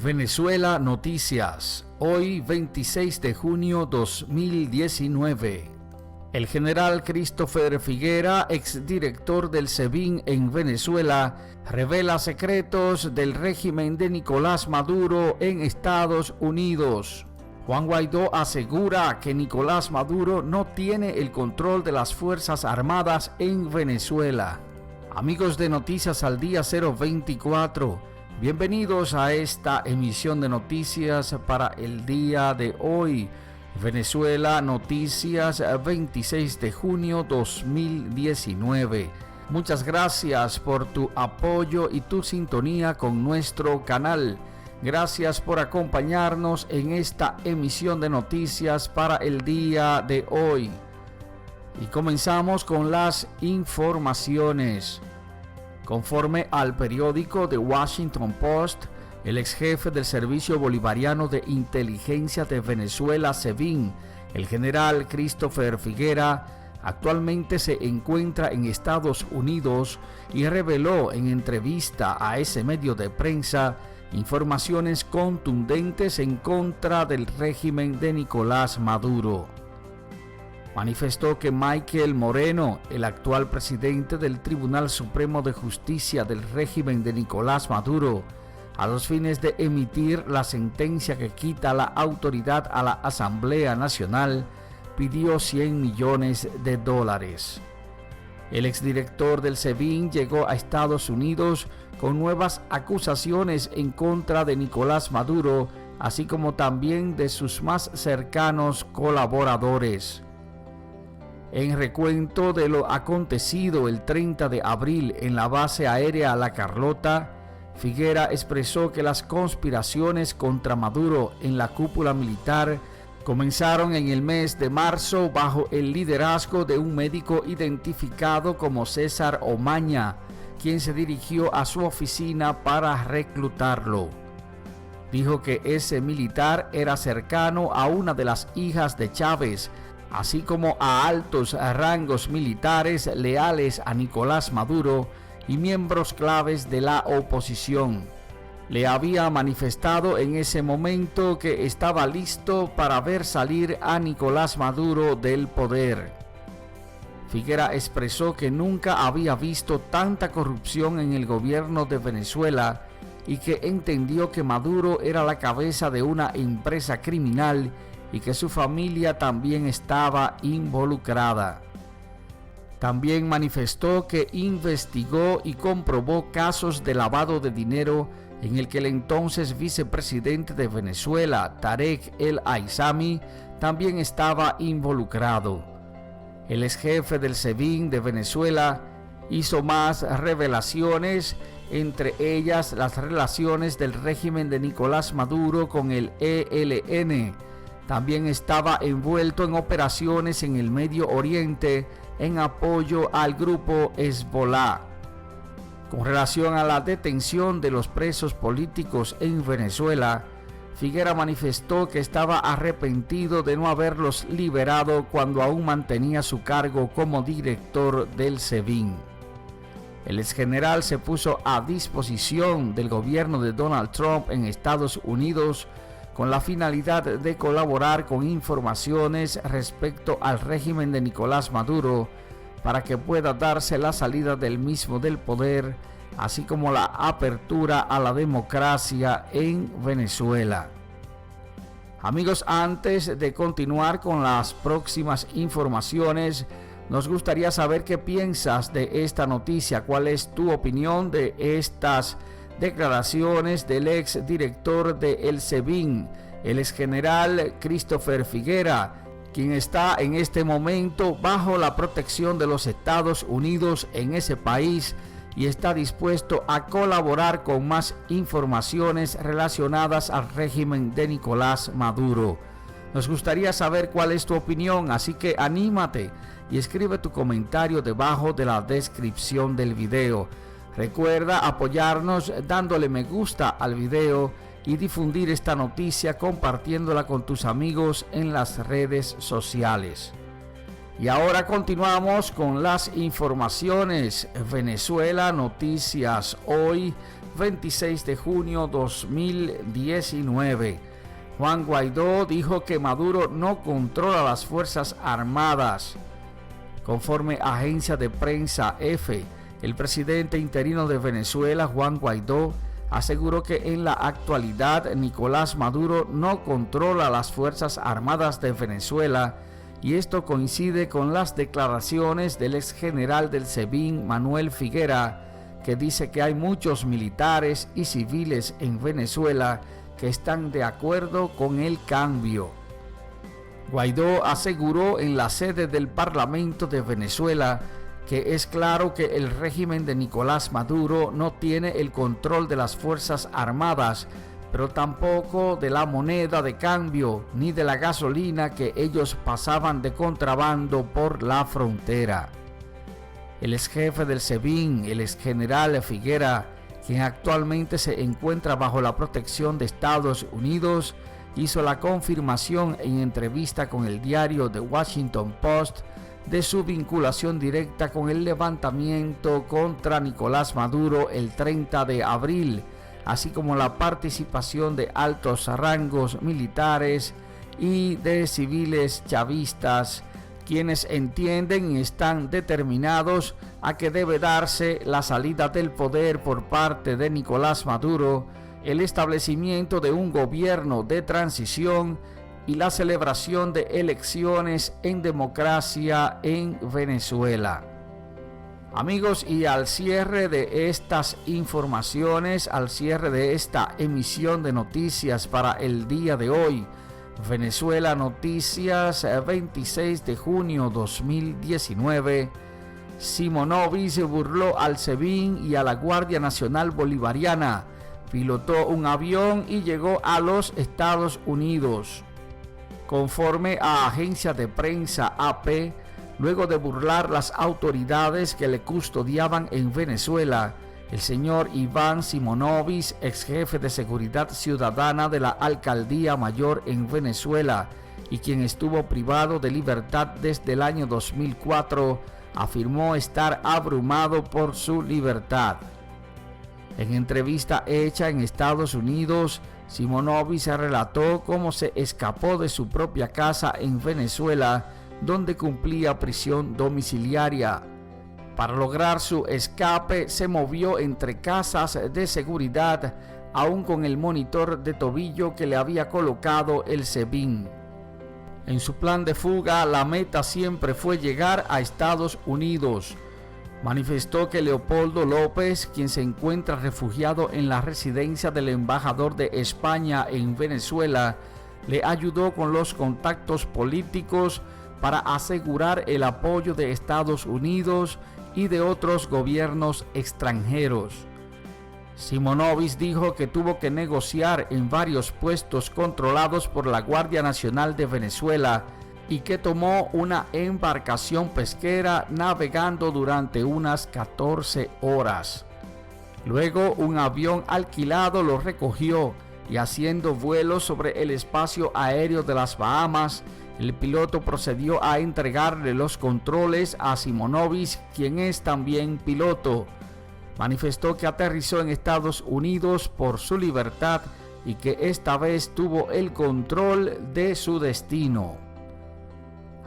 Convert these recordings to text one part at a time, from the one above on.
Venezuela Noticias, hoy 26 de junio 2019. El general Christopher Figuera, exdirector del SEBIN en Venezuela, revela secretos del régimen de Nicolás Maduro en Estados Unidos. Juan Guaidó asegura que Nicolás Maduro no tiene el control de las Fuerzas Armadas en Venezuela. Amigos de Noticias al Día 024, bienvenidos a esta emisión de noticias para el día de hoy. Venezuela Noticias, 26 de junio 2019. Muchas gracias por tu apoyo y tu sintonía con nuestro canal. Gracias por acompañarnos en esta emisión de noticias para el día de hoy. Y comenzamos con las informaciones. Conforme al periódico The Washington Post, el ex jefe del Servicio Bolivariano de Inteligencia de Venezuela, SEBIN, el general Christopher Figuera, actualmente se encuentra en Estados Unidos y reveló en entrevista a ese medio de prensa informaciones contundentes en contra del régimen de Nicolás Maduro. Manifestó que Michael Moreno, el actual presidente del Tribunal Supremo de Justicia del régimen de Nicolás Maduro, a los fines de emitir la sentencia que quita la autoridad a la Asamblea Nacional, pidió $100 millones. El exdirector del SEBIN llegó a Estados Unidos con nuevas acusaciones en contra de Nicolás Maduro, así como también de sus más cercanos colaboradores. En recuento de lo acontecido el 30 de abril en la base aérea La Carlota, Figuera expresó que las conspiraciones contra Maduro en la cúpula militar comenzaron en el mes de marzo bajo el liderazgo de un médico identificado como César Omaña, quien se dirigió a su oficina para reclutarlo. Dijo que ese militar era cercano a una de las hijas de Chávez, así como a altos rangos militares leales a Nicolás Maduro y miembros claves de la oposición. Le había manifestado en ese momento que estaba listo para ver salir a Nicolás Maduro del poder. Figuera expresó que nunca había visto tanta corrupción en el gobierno de Venezuela y que entendió que Maduro era la cabeza de una empresa criminal y que su familia también estaba involucrada. También manifestó que investigó y comprobó casos de lavado de dinero en el que el entonces vicepresidente de Venezuela, Tarek El Aissami, también estaba involucrado. El ex jefe del SEBIN de Venezuela hizo más revelaciones, entre ellas las relaciones del régimen de Nicolás Maduro con el ELN. También estaba envuelto en operaciones en el Medio Oriente en apoyo al grupo Hezbollah. Con relación a la detención de los presos políticos en Venezuela, Figuera manifestó que estaba arrepentido de no haberlos liberado cuando aún mantenía su cargo como director del SEBIN. El exgeneral se puso a disposición del gobierno de Donald Trump en Estados Unidos con la finalidad de colaborar con informaciones respecto al régimen de Nicolás Maduro para que pueda darse la salida del mismo del poder, así como la apertura a la democracia en Venezuela. Amigos, antes de continuar con las próximas informaciones, nos gustaría saber qué piensas de esta noticia, cuál es tu opinión de estas declaraciones del ex director del SEBIN, el ex general Christopher Figuera, quien está en este momento bajo la protección de los Estados Unidos en ese país y está dispuesto a colaborar con más informaciones relacionadas al régimen de Nicolás Maduro. Nos gustaría saber cuál es tu opinión, así que anímate y escribe tu comentario debajo de la descripción del video. Recuerda apoyarnos dándole me gusta al video y difundir esta noticia compartiéndola con tus amigos en las redes sociales. Y ahora continuamos con las informaciones. Venezuela Noticias, hoy 26 de junio 2019. Juan Guaidó dijo que Maduro no controla las Fuerzas Armadas. Conforme agencia de prensa EFE, el presidente interino de Venezuela, Juan Guaidó, aseguró que en la actualidad Nicolás Maduro no controla las Fuerzas Armadas de Venezuela, y esto coincide con las declaraciones del ex general del SEBIN, Manuel Figuera, que dice que hay muchos militares y civiles en Venezuela que están de acuerdo con el cambio. Guaidó aseguró en la sede del Parlamento de Venezuela que es claro que el régimen de Nicolás Maduro no tiene el control de las Fuerzas Armadas, pero tampoco de la moneda de cambio ni de la gasolina que ellos pasaban de contrabando por la frontera. El ex jefe del SEBIN, el ex general Figuera, quien actualmente se encuentra bajo la protección de Estados Unidos, hizo la confirmación en entrevista con el diario The Washington Post de su vinculación directa con el levantamiento contra Nicolás Maduro el 30 de abril, así como la participación de altos rangos militares y de civiles chavistas, quienes entienden y están determinados a que debe darse la salida del poder por parte de Nicolás Maduro, el establecimiento de un gobierno de transición y la celebración de elecciones en democracia en Venezuela. Amigos, y al cierre de estas informaciones, al cierre de esta emisión de noticias para el día de hoy, Venezuela Noticias, 26 de junio 2019, Simonovic se burló al SEBIN y a la Guardia Nacional Bolivariana, pilotó un avión y llegó a los Estados Unidos. Conforme a agencia de prensa AP, luego de burlar las autoridades que le custodiaban en Venezuela, el señor Iván Simonovic, ex jefe de seguridad ciudadana de la Alcaldía Mayor en Venezuela y quien estuvo privado de libertad desde el año 2004, afirmó estar abrumado por su libertad. En entrevista hecha en Estados Unidos, Simonovic se relató cómo se escapó de su propia casa en Venezuela, donde cumplía prisión domiciliaria. Para lograr su escape, se movió entre casas de seguridad, aún con el monitor de tobillo que le había colocado el SEBIN. En su plan de fuga, la meta siempre fue llegar a Estados Unidos. Manifestó que Leopoldo López, quien se encuentra refugiado en la residencia del embajador de España en Venezuela, le ayudó con los contactos políticos para asegurar el apoyo de Estados Unidos y de otros gobiernos extranjeros. Simonovic dijo que tuvo que negociar en varios puestos controlados por la Guardia Nacional de Venezuela y que tomó una embarcación pesquera navegando durante unas 14 horas. Luego un avión alquilado lo recogió y haciendo vuelos sobre el espacio aéreo de las Bahamas, el piloto procedió a entregarle los controles a Simonovic, quien es también piloto. Manifestó que aterrizó en Estados Unidos por su libertad y que esta vez tuvo el control de su destino.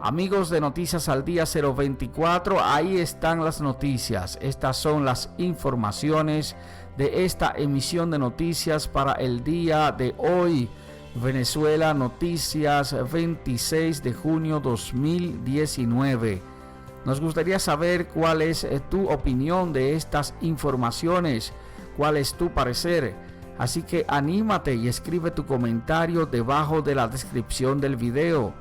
Amigos de Noticias al Día 024, ahí están las noticias. Estas son las informaciones de esta emisión de noticias para el día de hoy. Venezuela Noticias, 26 de junio 2019. Nos gustaría saber cuál es tu opinión de estas informaciones, cuál es tu parecer. Así que anímate y escribe tu comentario debajo de la descripción del video.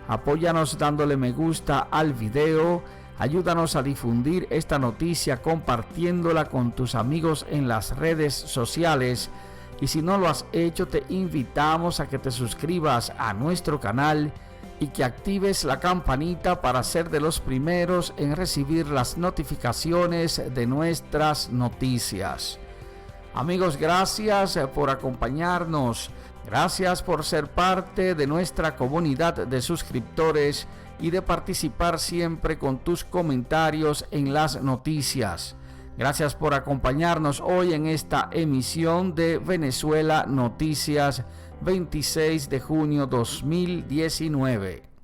Apóyanos dándole me gusta al video, ayúdanos a difundir esta noticia compartiéndola con tus amigos en las redes sociales. Y si no lo has hecho, te invitamos a que te suscribas a nuestro canal y que actives la campanita para ser de los primeros en recibir las notificaciones de nuestras noticias. Amigos, gracias por acompañarnos, gracias por ser parte de nuestra comunidad de suscriptores y de participar siempre con tus comentarios en las noticias. Gracias por acompañarnos hoy en esta emisión de Venezuela Noticias, 26 de junio 2019.